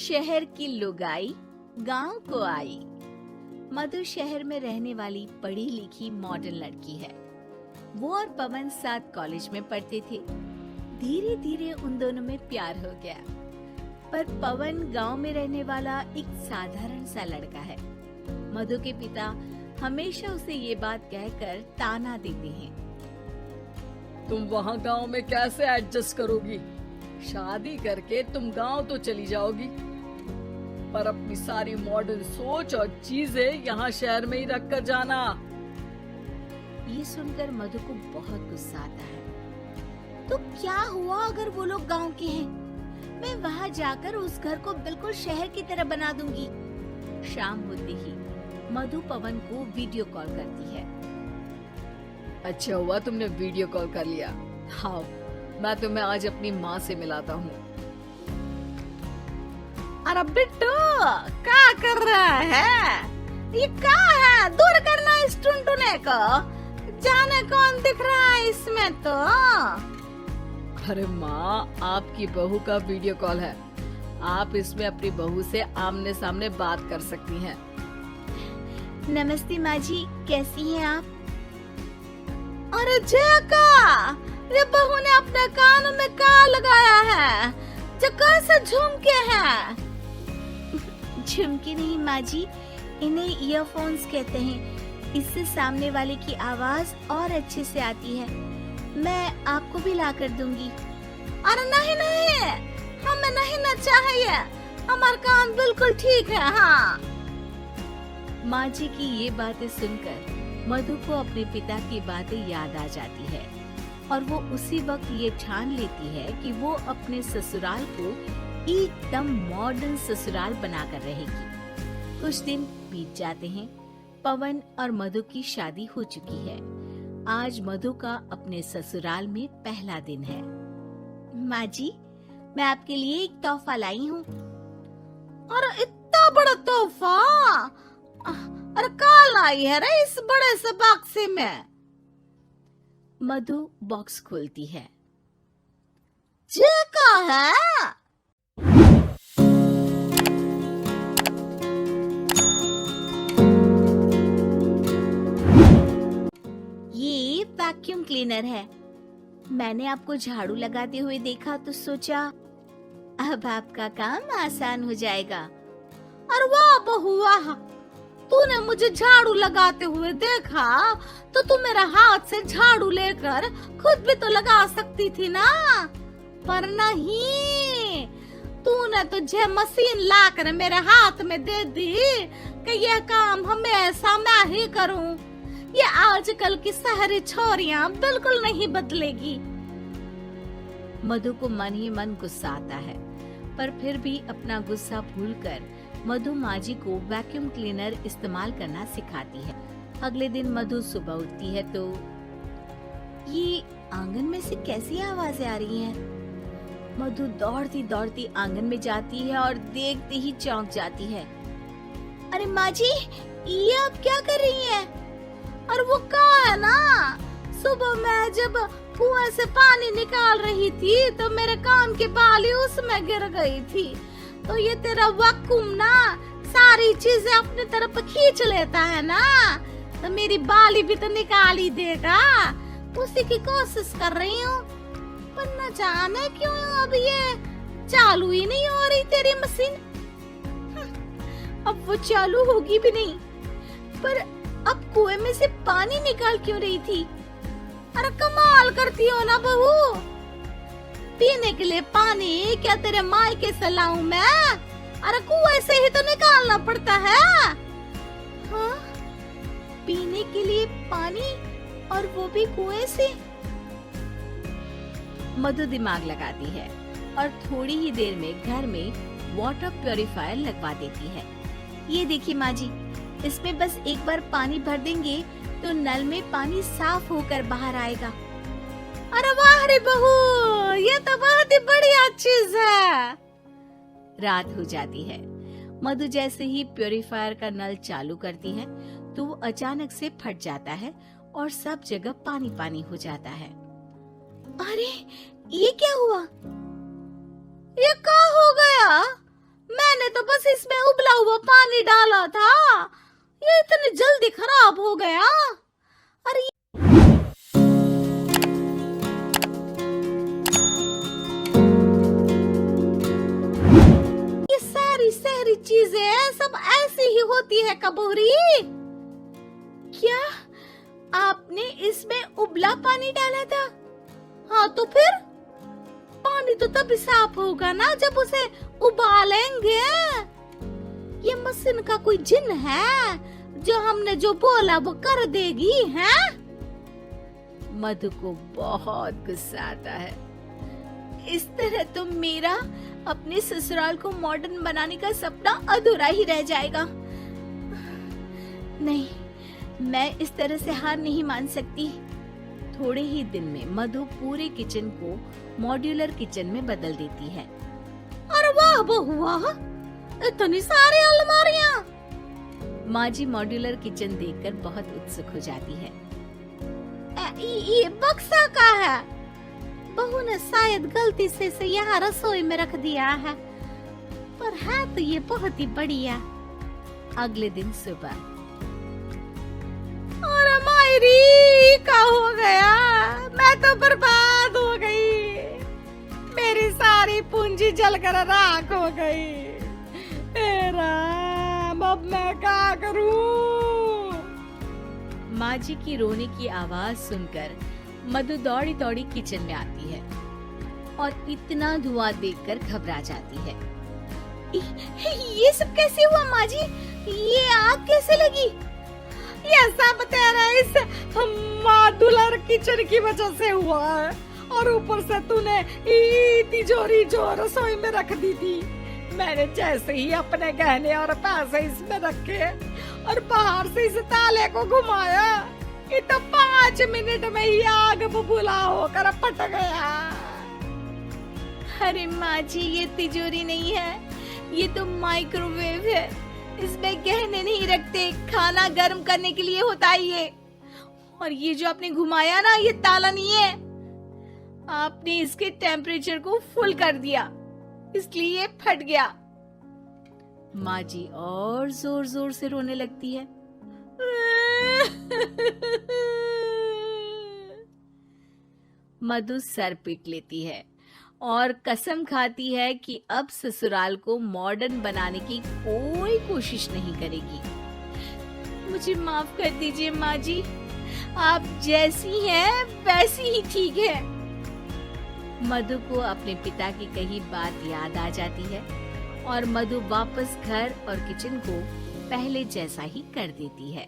शहर की लुगाई गांव को आई। मधु शहर में रहने वाली पढ़ी लिखी मॉडर्न लड़की है। वो और पवन साथ कॉलेज में पढ़ते थे। धीरे धीरे उन दोनों में प्यार हो गया। पर पवन गांव में रहने वाला एक साधारण सा लड़का है। मधु के पिता हमेशा उसे ये बात कहकर ताना देते हैं, तुम वहाँ गांव में कैसे एडजस्ट करोगी? शादी करके तुम गांव तो चली जाओगी, पर अपनी सारी मॉडर्न सोच और चीजें यहाँ शहर में ही रख कर जाना। ये सुनकर मधु को बहुत गुस्सा आता है। तो क्या हुआ अगर वो लोग गांव के हैं? मैं वहाँ जाकर उस घर को बिल्कुल शहर की तरह बना दूंगी। शाम होते ही मधु पवन को वीडियो कॉल करती है। अच्छा हुआ तुमने वीडियो कॉल कर लिया। हाँ, मैं तुम्हें आज अपनी माँ से मिलाता हूँ। अरे बिट्टू, क्या कर रहा है? ये क्या है? दूर करना इस टुनटुने को। जाने कौन दिख रहा है इसमें तो। अरे माँ, आपकी बहू का वीडियो कॉल है। आप इसमें अपनी बहू से आमने सामने बात कर सकती हैं। नमस्ते माँ जी, कैसी हैं आप? अरे जका, ये बहू ने अपने कानों में क्या लगाया है? जका से झुमके हैं। झुमके नहीं माँ जी, इन्हें ईयरफोन्स कहते हैं। इससे सामने वाले की आवाज और अच्छे से आती है। मैं आपको भी ला कर दूंगी। अरे नहीं नहीं, हमें नहीं ना चाहिए। हमारे कान बिल्कुल ठीक है। हाँ। माँ जी की ये बातें सुनकर मधु को अपने पिता की बातें याद आ जाती है और वो उसी वक्त ये ठान लेती है कि वो अपने ससुराल को एकदम मॉडर्न ससुराल बनाकर रहेगी। कुछ दिन बीत जाते हैं। पवन और मधु की शादी हो चुकी है। आज मधु का अपने ससुराल में पहला दिन है। माँ जी, मैं आपके लिए एक तोहफा लाई हूँ। अरे इतना बड़ा तोहफा! अरे क्या लाई है रे इस बड़े से बक्से में? मधु बॉक्स खोलती है। ये क्या है? ये वैक्यूम क्लीनर है। मैंने आपको झाड़ू लगाते हुए देखा तो सोचा अब आपका काम आसान हो जाएगा। अरे वाह बहू वाह, तूने मुझे झाड़ू लगाते हुए देखा तो तू मेरा हाथ से झाड़ू लेकर खुद भी तो लगा सकती थी ना। पर नहीं, तूने तो जे मशीन लाकर मेरे हाथ में दे दी कि यह काम हमेशा मैं ही करूं। ये आजकल की शहरी छोरियां बिल्कुल नहीं बदलेगी। मधु को मन ही मन गुस्सा आता है, पर फिर भी अपना गुस्सा भूलकर मधु माँ जी को वैक्यूम क्लीनर इस्तेमाल करना सिखाती है। अगले दिन मधु सुबह उठती है तो ये आंगन में से कैसी आवाजें आ रही हैं? मधु दौड़ती दौड़ती आंगन में जाती है और देखते ही चौंक जाती है। अरे माँ जी, ये आप क्या कर रही हैं? और वो क्या है ना, सुबह मैं जब कुएं से पानी निकाल रही थी तो मेरे कान की बाली उसमें गिर गई थी। तो ये तेरा वैक्यूम ना सारी चीजें अपनी तरफ खींच लेता है ना, तो मेरी बाली भी तो निकाल ही देगा। उसी की कोशिश कर रही हूँ, पर न जाने क्यों अब ये चालू ही नहीं हो रही तेरी मशीन। अब वो चालू होगी भी नहीं। पर अब कुएं में से पानी निकाल क्यों रही थी? अरे कमाल करती हो ना बहू। पीने के लिए पानी क्या तेरे मायके से लाऊं मैं? अरे कुएं से ही तो निकालना पड़ता है। हाँ, पीने के लिए पानी और वो भी कुएं से। मधु दिमाग लगाती है और थोड़ी ही देर में घर में वाटर प्यूरिफायर लगवा देती है। ये देखिए माँ जी, इसमें बस एक बार पानी भर देंगे तो नल में पानी साफ होकर बाहर आएगा। अरे वाह रे बहू, ये तो बहुत ही बढ़िया चीज है। रात हो जाती है। मधु जैसे ही प्यूरिफायर का नल चालू करती है तो वो अचानक से फट जाता है और सब जगह पानी पानी हो जाता है। अरे ये क्या हुआ? ये क्या हो गया? मैंने तो बस इसमें उबला हुआ पानी डाला था, ये इतनी जल्दी खराब हो गया। अरे ये सारी शहरी चीजें सब ऐसी ही होती है कबूरी। क्या आपने इसमें उबला पानी डाला था? हाँ तो फिर पानी तो तभी साफ होगा ना जब उसे उबालेंगे। ये मशीन का कोई जिन है जो हमने जो बोला वो कर देगी है? मधु को बहुत गुस्सा आता है। इस तरह तो मेरा अपने ससुराल को मॉडर्न बनाने का सपना अधूरा ही रह जाएगा। नहीं, मैं इस तरह से हार नहीं मान सकती। थोड़े ही दिन में मधु पूरे किचन को मॉड्यूलर किचन में बदल देती है। अरे वाह बहुआ, इतनी सारी अलमारियां। माँ जी मॉड्यूलर किचन देखकर बहुत उत्सुक हो जाती है। ये बक्सा का है? बहू ने शायद गलती से इसे यहाँ रसोई में रख दिया है, पर है तो ये बहुत ही बढ़िया। अगले दिन सुबह, अरे मायरी क्या हो गया? मैं तो बर्बाद हो गई, मेरी सारी पूंजी जलकर राख हो गई। राम, अब मैं क्या करूं? माँ जी की रोने की आवाज सुनकर मधु दौड़ी दौड़ी किचन में आती है और इतना धुआं देखकर घबरा जाती है। ये सब कैसे हुआ माँ जी? ये आग कैसे लगी? ये सब तेरा इस मॉड्यूलर किचन की वजह से हुआ है, और ऊपर से तूने तिजोरी जो रसोई में रख दी थी, मैंने जैसे ही अपने गहने और पैसे इसमें रखे और बाहर से इस ताले को घुमाया, ये तो 5 मिनट में ही आग बबूला होकर फट गया। अरे माँ जी, ये तिजोरी नहीं है, ये तो माइक्रोवेव है। इसमें गहने नहीं रखते, खाना गर्म करने के लिए होता है ये। और ये जो आपने घुमाया ना, ये ताला नहीं है, आपने इसके टेम्परेचर को फुल कर दिया, इसलिए ये फट गया। माँ जी और जोर जोर से रोने लगती है। मधु सर पीट लेती है और कसम खाती है कि अब ससुराल को मॉडर्न बनाने की कोई कोशिश नहीं करेगी। मुझे माफ कर दीजिए माँ जी, आप जैसी हैं वैसी ही ठीक है। मधु को अपने पिता की कही बात याद आ जाती है और मधु वापस घर और किचन को पहले जैसा ही कर देती है।